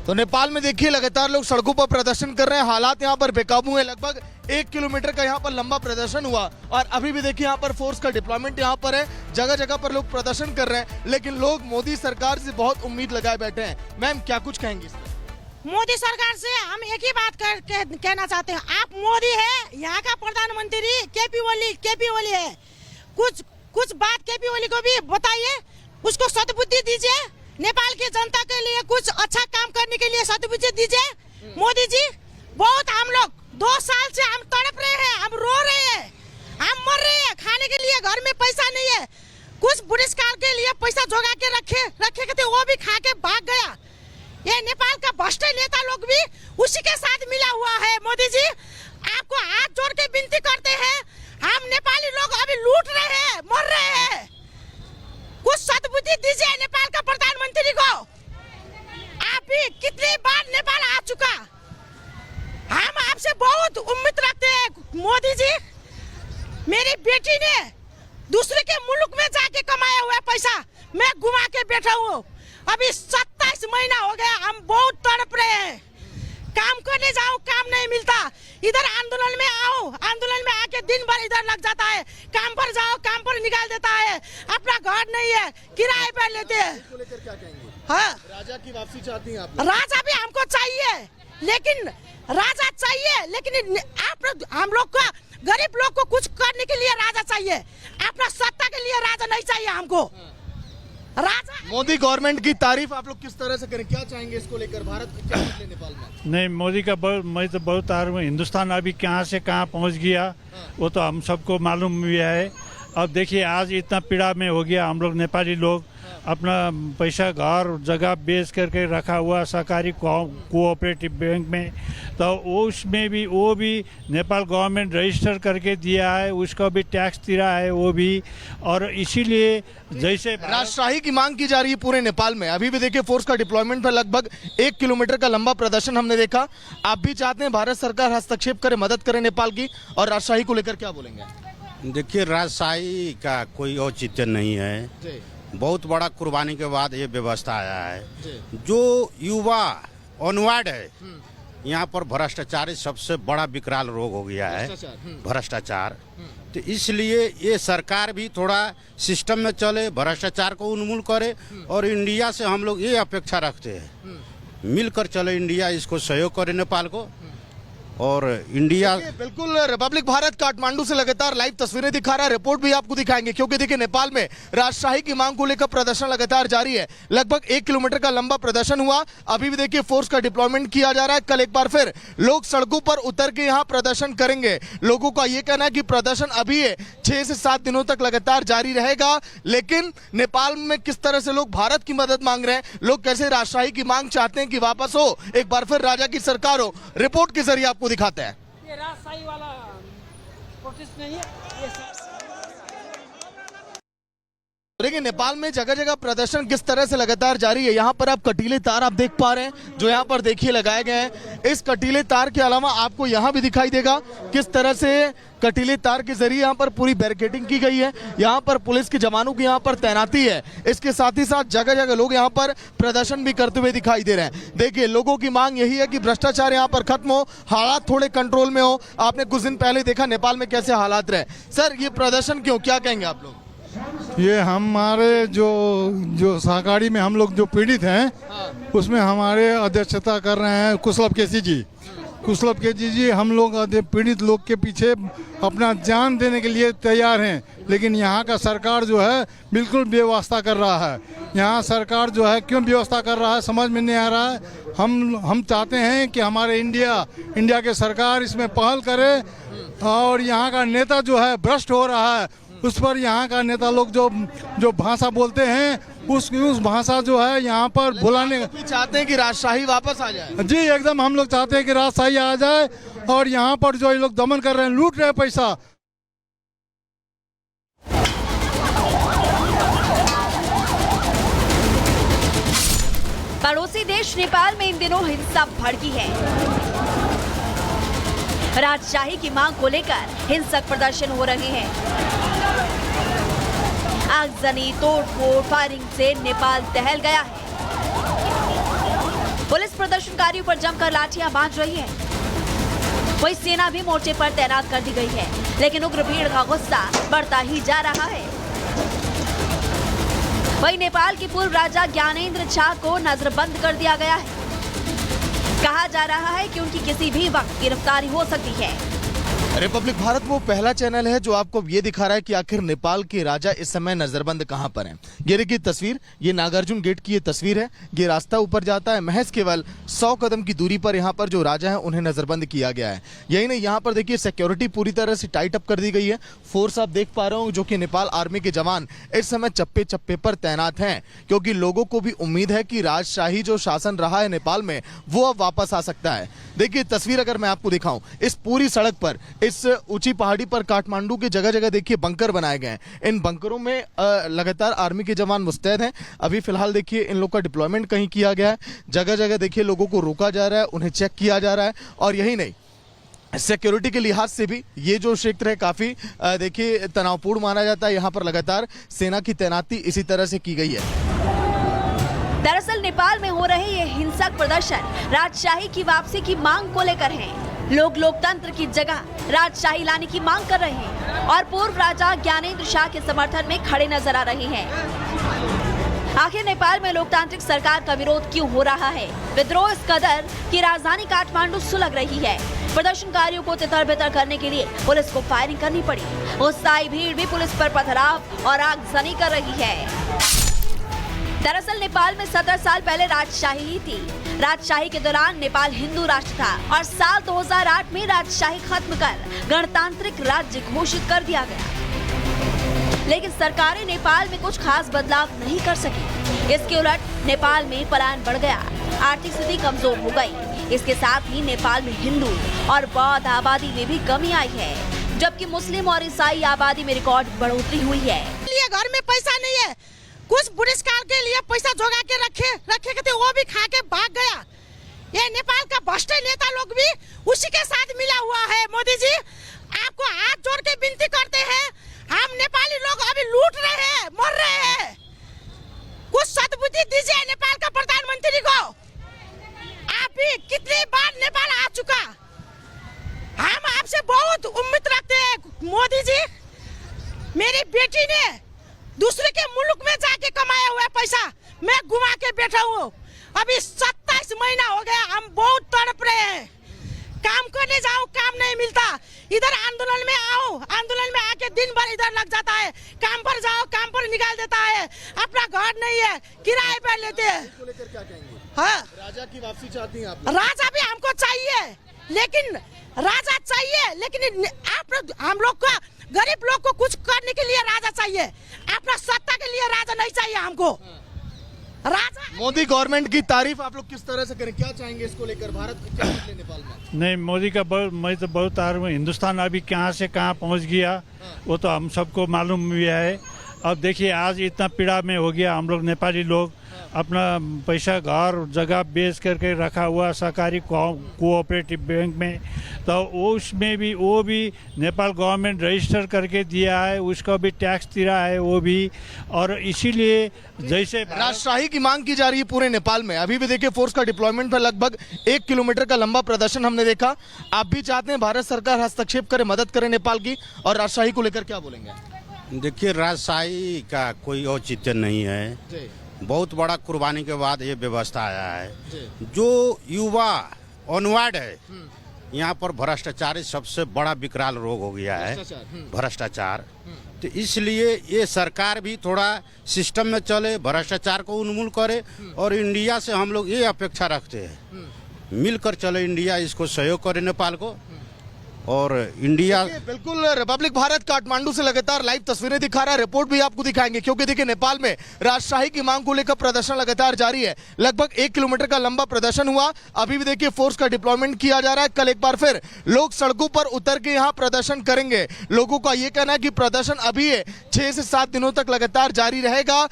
तो नेपाल में देखिए लगातार लोग सड़कों पर प्रदर्शन कर रहे हैं, हालात यहाँ पर बेकाबू हैं। लगभग 1 किलोमीटर का यहाँ पर लंबा प्रदर्शन हुआ और अभी भी देखिए यहाँ पर फोर्स का डिप्लॉयमेंट यहाँ पर है। जगह जगह पर लोग प्रदर्शन कर रहे हैं, लेकिन लोग मोदी सरकार से बहुत उम्मीद लगाए बैठे हैं। मैम क्या कुछ कहेंगी? मोदी सरकार से हम एक ही बात कहना चाहते हैं, आप मोदी है, यहाँ का प्रधानमंत्री केपी ओली है। कुछ बात केपी ओली को भी बताइए, उसको सद्बुद्धि दीजिए, नेपाल की जनता के लिए कुछ अच्छा काम करने के लिए सद्बुद्धि दीजिए। मोदी जी, बहुत हम लोग 2 साल से हम तड़प रहे हैं, हम रो रहे हैं, हम मर रहे हैं, खाने के लिए घर में पैसा नहीं है। कुछ पुरस्कार के लिए पैसा जोगा के रखे थे, वो भी खा के भाग गया। ये नेपाल का भ्रष्ट नेता लोग भी उसी के साथ मिला हुआ है। मोदी जी, आपको हाथ जोड़ के विनती करते हैं, हम नेपाली लोग अभी लूट रहे हैं, मर रहे हैं, कुछ सद्बुद्धि दीजिए नेपाल का प्रधानमंत्री को। आप भी कितनी बार नेपाल आ चुका, हम आपसे बहुत उम्मीद रखते हैं। मोदी जी, मेरी बेटी ने दूसरे के मुल्क में जाके कमाया हुआ पैसा मैं घुमा के बैठा हूँ। अभी 27 महीना हो गया, हम बहुत तड़प रहे हैं। काम करने जाओ, काम नहीं मिलता। इधर आंदोलन में आओ, आंदोलन में आके दिन भर इधर लग जाता है। काम पर जाओ, काम पर निकाल देता है। अपना घर नहीं है, किराए पर लेते हैं। इसको लेकर क्या कहेंगे? हाँ, राजा की वापसी चाहती हैं आप? राजा भी हमको चाहिए, लेकिन राजा चाहिए, लेकिन आप हम लोग का गरीब लोग को कुछ करने के लिए राजा चाहिए, अपना सत्ता के लिए राजा नहीं चाहिए हमको। राजा मोदी गवर्नमेंट की तारीफ आप लोग किस तरह से करें, क्या चाहेंगे इसको लेकर? भारत को क्या निकले नेपाल में? नहीं, मोदी का मैं तो बहुत तारीफ हूँ। हिंदुस्तान अभी कहाँ से कहाँ पहुँच गया वो तो हम सबको मालूम भी है। अब देखिए आज इतना पीड़ा में हो गया, हम लोग नेपाली लोग अपना पैसा घर जगह बेच करके रखा हुआ सहकारी कोऑपरेटिव बैंक में, तो उसमें भी वो भी नेपाल गवर्नमेंट रजिस्टर करके दिया है, उसका भी टैक्स दिया है वो भी। और इसीलिए जैसे राजशाही की मांग की जा रही है पूरे नेपाल में। अभी भी देखिए फोर्स का डिप्लॉयमेंट पर लगभग 1 किलोमीटर का लंबा प्रदर्शन हमने देखा। आप भी चाहते हैं भारत सरकार हस्तक्षेप करे, मदद करे नेपाल की, और राजशाही को लेकर क्या बोलेंगे? देखिए, राजशाही का कोई औचित्य नहीं है। बहुत बड़ा कुर्बानी के बाद ये व्यवस्था आया है। जो युवा अनवार्ड है, यहाँ पर भ्रष्टाचार सबसे बड़ा विकराल रोग हो गया है, भ्रष्टाचार। तो इसलिए ये सरकार भी थोड़ा सिस्टम में चले, भ्रष्टाचार को उन्मूलन करे, और इंडिया से हम लोग ये अपेक्षा रखते हैं, मिलकर चले इंडिया, इसको सहयोग करे नेपाल को। और इंडिया बिल्कुल रिपब्लिक भारत काठमांडू से लगातार लाइव तस्वीरें दिखा रहा है, रिपोर्ट भी आपको दिखाएंगे, क्योंकि देखिए नेपाल में राजशाही की मांग को लेकर प्रदर्शन लगातार जारी है। लगभग 1 किलोमीटर का लंबा प्रदर्शन हुआ। अभी भी देखिए फोर्स का डिप्लॉयमेंट किया जा रहा है। कल एक बार फिर लोग सड़कों पर उतर के यहाँ प्रदर्शन करेंगे। लोगों का ये कहना है कि प्रदर्शन अभी 6 से 7 दिनों तक लगातार जारी रहेगा। लेकिन नेपाल में किस तरह से लोग भारत की मदद मांग रहे हैं, लोग कैसे राजशाही की मांग चाहते हैं कि वापस हो, एक बार फिर राजा की सरकार हो, रिपोर्ट के जरिए आपको दिखाते हैं। ये राजशाही वाला प्रोटेस्ट नहीं है। देखिए नेपाल में जगह जगह प्रदर्शन किस तरह से लगातार जारी है। यहाँ पर आप कटीले तार आप देख पा रहे हैं, जो यहाँ पर देखिए लगाए गए हैं। इस कटीले तार के अलावा आपको यहाँ भी दिखाई देगा किस तरह से कटीले तार के जरिए यहाँ पर पूरी बैरिकेडिंग की गई है। यहाँ पर पुलिस के जवानों की यहाँ पर तैनाती है। इसके साथ ही साथ जगह जगह लोग यहाँ पर प्रदर्शन भी करते हुए दिखाई दे रहे हैं। देखिए लोगों की मांग यही है कि भ्रष्टाचार यहाँ पर खत्म हो, हालात थोड़े कंट्रोल में हो। आपने कुछ दिन पहले देखा नेपाल में कैसे हालात रहे। सर ये प्रदर्शन क्यों, क्या कहेंगे आप लोग? ये हमारे जो सहकारी में हम लोग जो पीड़ित हैं, उसमें हमारे अध्यक्षता कर रहे हैं कुशलभ केसी जी। हम लोग पीड़ित लोग के पीछे अपना जान देने के लिए तैयार हैं, लेकिन यहाँ का सरकार जो है बिल्कुल बेवास्ता कर रहा है। यहाँ सरकार जो है क्यों व्यवस्था कर रहा है समझ में नहीं आ रहा है। हम चाहते हैं कि हमारे इंडिया के सरकार इसमें पहल करे, और यहाँ का नेता जो है भ्रष्ट हो रहा है, उस पर यहाँ का नेता लोग जो भाषा बोलते हैं, उस भाषा जो है यहाँ पर भुलाने। चाहते हैं कि राजशाही वापस आ जाए? जी एकदम, हम लोग चाहते हैं कि राजशाही आ जाए, और यहाँ पर जो ये लोग दमन कर रहे हैं, लूट रहे हैं पैसा। पड़ोसी देश नेपाल में इन दिनों हिंसा भड़की है। राजशाही की मांग को लेकर हिंसक प्रदर्शन हो रहे हैं। आगजनी, तोड़फोड़, फायरिंग से नेपाल दहल गया है। पुलिस प्रदर्शनकारियों पर जमकर लाठियां बांध रही है। वहीं सेना भी मोर्चे पर तैनात कर दी गई है, लेकिन उग्र भीड़ का गुस्सा बढ़ता ही जा रहा है। वहीं नेपाल के पूर्व राजा ज्ञानेंद्र झा को नजरबंद कर दिया गया है। कहा जा रहा है कि उनकी किसी भी वक्त गिरफ्तारी हो सकती है। रिपब्लिक भारत वो पहला चैनल है जो आपको ये दिखा रहा है कि आखिर नेपाल के राजा इस समय नजरबंद कहां पर हैं। ये देखिए तस्वीर, ये नागार्जुन गेट की ये तस्वीर है। ये रास्ता ऊपर जाता है, महज केवल 100 कदम की दूरी पर यहाँ पर जो राजा हैं उन्हें नजरबंद किया गया है। यही नहीं, यहाँ पर देखिए सिक्योरिटी पूरी तरह से टाइट अप कर दी गई है। फोर्स आप देख पा रहे हो जो कि नेपाल आर्मी के जवान इस समय चप्पे चप्पे पर तैनात हैं, क्योंकि लोगों को भी उम्मीद है कि राजशाही जो शासन रहा है नेपाल में वो अब वापस आ सकता है। देखिए तस्वीर अगर मैं आपको दिखाऊं, इस पूरी सड़क पर, इस ऊंची पहाड़ी पर काठमांडू के जगह जगह देखिए बंकर बनाए गए हैं। इन बंकरों में लगातार आर्मी के जवान मुस्तैद हैं। अभी फिलहाल देखिए इन लोग का डिप्लॉयमेंट कहीं किया गया है। जगह जगह देखिए लोगों को रोका जा रहा है, उन्हें चेक किया जा रहा है। और यही नहीं, सिक्योरिटी के लिहाज से भी ये जो क्षेत्र है काफी देखिए तनावपूर्ण माना जाता है। यहाँ पर लगातार सेना की तैनाती इसी तरह से की गई है। दरअसल नेपाल में हो रहे ये हिंसक प्रदर्शन राजशाही की वापसी की मांग को लेकर है। लोग लोकतंत्र की जगह राजशाही लाने की मांग कर रहे हैं और पूर्व राजा ज्ञानेंद्र शाह के समर्थन में खड़े नजर आ रहे हैं। आखिर नेपाल में लोकतांत्रिक सरकार का विरोध क्यों हो रहा है? विद्रोह इस कदर कि राजधानी काठमांडू सुलग रही है। प्रदर्शनकारियों को तितर बितर करने के लिए पुलिस को फायरिंग करनी पड़ी। उत्साही भीड़ भी पुलिस पर पथराव और आगजनी कर रही है। दरअसल नेपाल में 17 साल पहले राजशाही ही थी। राजशाही के दौरान नेपाल हिंदू राष्ट्र था और साल 2008 में राजशाही खत्म कर गणतांत्रिक राज्य घोषित कर दिया गया। लेकिन सरकारें नेपाल में कुछ खास बदलाव नहीं कर सकी। इसके उलट नेपाल में पलायन बढ़ गया, आर्थिक स्थिति कमजोर हो गई। इसके साथ ही नेपाल में हिंदू और बौद्ध आबादी में भी कमी आई है, जबकि मुस्लिम और ईसाई आबादी में रिकॉर्ड बढ़ोतरी हुई है। घर में पैसा नहीं है, कुछ पुरस्कार के लिए पैसा जोगा के रखे थे, वो भी खा के भाग गया। ये नेपाल का भ्रष्ट नेता लोग भी उसी के साथ मिला हुआ है। मोदी जी, आपको हाथ जोड़ के विनती करते हैं, हम नेपाली लोग अभी लूट रहे हैं, मर रहे हैं। कुछ सद्बुद्धि दीजिए नेपाल का प्रधानमंत्री को। आप भी कितनी बार नेपाल आ चुका, हम आपसे बहुत उम्मीद रखते हैं। मोदी जी, मेरी बेटी ने दूसरे के मुल्क में जाके कमाया हुआ पैसा मैं घुमा के बैठा हूँ। अभी 27 महीना हो गया, हम बहुत तड़प रहे हैं। काम करने जाओ, काम नहीं मिलता। इधर आंदोलन में आओ, आंदोलन में आके दिन भर इधर लग जाता है। काम पर जाओ, काम पर निकाल देता है। अपना घर नहीं है, किराए पर लेते हैं। हाँ, राजा की वापसी चाहती हैं आप? राजा भी हमको चाहिए, लेकिन राजा चाहिए, लेकिन आप हम लोग का गरीब लोग को कुछ करने के लिए राजा चाहिए, अपना सत्ता के लिए राजा नहीं चाहिए हमको। राजा मोदी गवर्नमेंट की तारीफ आप लोग किस तरह से करें, क्या चाहेंगे इसको लेकर? भारत को क्या बदले नेपाल में? नहीं, मोदी का मैं तो बहुत तार में, हिंदुस्तान अभी कहाँ से कहाँ पहुँच गया वो तो हम सबको मालूम भी है। अब देखिए आज इतना पीड़ा में हो गया, हम लोग नेपाली लोग अपना पैसा घर जगह बेच करके रखा हुआ सहकारी कोऑपरेटिव बैंक में, तो उसमें भी वो भी नेपाल गवर्नमेंट रजिस्टर करके दिया है, उसका भी टैक्स दिया है वो भी। और इसीलिए जैसे राजशाही की मांग की जा रही है पूरे नेपाल में। अभी भी देखिए फोर्स का डिप्लॉयमेंट पर लगभग 1 किलोमीटर का लंबा प्रदर्शन हमने देखा। आप भी चाहते हैं भारत सरकार हस्तक्षेप करे, मदद करे नेपाल की, और राजशाही को लेकर क्या बोलेंगे? देखिए, राजशाही का कोई औचित्य नहीं है। बहुत बड़ा कुर्बानी के बाद ये व्यवस्था आया है। जो युवा ऑनवर्ड है, यहाँ पर भ्रष्टाचार सबसे बड़ा विकराल रोग हो गया है, भ्रष्टाचार। तो इसलिए ये सरकार भी थोड़ा सिस्टम में चले, भ्रष्टाचार को उन्मूलन करे। और इंडिया से हम लोग ये अपेक्षा रखते हैं, मिलकर चले, इंडिया इसको सहयोग करे नेपाल को। और इंडिया बिल्कुल रिपब्लिक भारत काठमांडू से लगातार लाइव तस्वीरें दिखा रहा है, रिपोर्ट भी आपको दिखाएंगे, क्योंकि देखिए नेपाल में राजशाही की मांग को लेकर प्रदर्शन लगातार जारी है। लगभग 1 किलोमीटर का लंबा प्रदर्शन हुआ। अभी भी देखिए फोर्स का डिप्लॉयमेंट किया जा रहा है। कल एक बार फिर लोग सड़कों पर उतर के यहाँ प्रदर्शन करेंगे। लोगों का ये कहना है कि प्रदर्शन अभी 6 से 7 दिनों तक लगातार जारी रहेगा।